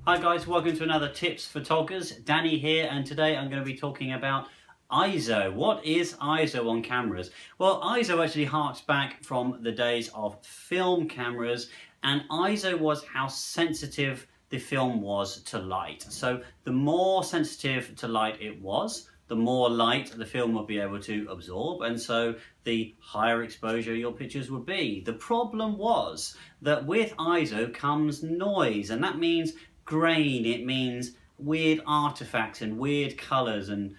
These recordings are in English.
Hi guys, welcome to another Tips for Toggers. Danny here, and today I'm going to be talking about ISO. What is ISO on cameras? Well, ISO actually harks back from the days of film cameras, and ISO was how sensitive the film was to light. So the more sensitive to light it was, the more light the film would be able to absorb, and so the higher exposure your pictures would be. The problem was that with ISO comes noise, and that means grain, it means weird artifacts and weird colours and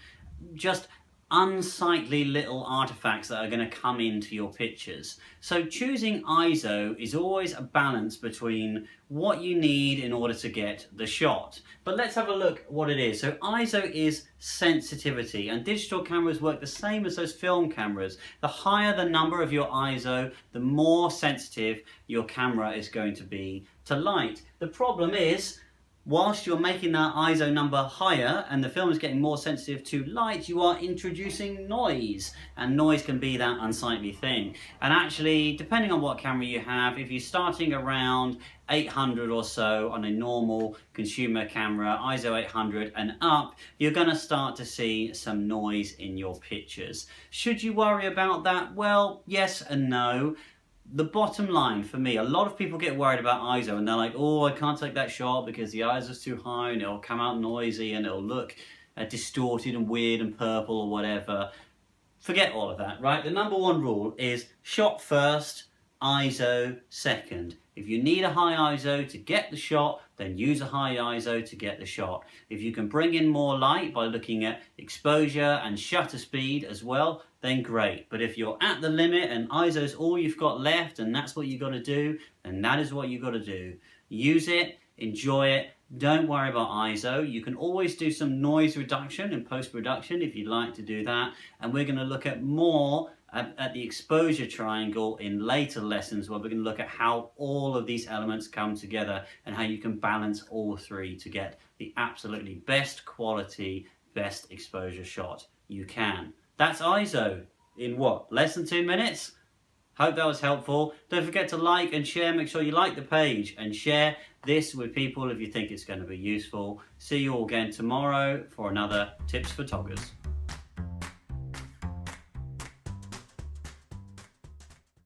just unsightly little artifacts that are going to come into your pictures. So choosing ISO is always a balance between what you need in order to get the shot. But let's have a look at what it is. So ISO is sensitivity, and digital cameras work the same as those film cameras. The higher the number of your ISO, the more sensitive your camera is going to be to light. The problem is, whilst you're making that ISO number higher and the film is getting more sensitive to light, you are introducing noise, and noise can be that unsightly thing. And actually, depending on what camera you have, if you're starting around 800 or so on a normal consumer camera, ISO 800 and up, you're going to start to see some noise in your pictures. Should you worry about that? Well, yes and no. The bottom line for me, a lot of people get worried about ISO and they're like, oh, I can't take that shot because the ISO is too high and it'll come out noisy and it'll look distorted and weird and purple or whatever. Forget all of that, right? The number one rule is shot first, ISO second. If you need a high ISO to get the shot, then use a high ISO to get the shot. If you can bring in more light by looking at exposure and shutter speed as well, then great. But if you're at the limit and ISO is all you've got left and that's what you've got to do, then that is what you've got to do. Use it, enjoy it, don't worry about ISO. You can always do some noise reduction in post-production if you'd like to do that. And we're going to look at more at the exposure triangle in later lessons, where we're going to look at how all of these elements come together and how you can balance all three to get the absolutely best quality, best exposure shot you can. That's ISO in what, less than 2 minutes? Hope that was helpful. Don't forget to like and share. Make sure you like the page and share this with people if you think it's going to be useful. See you all again tomorrow for another Tips for Toggers.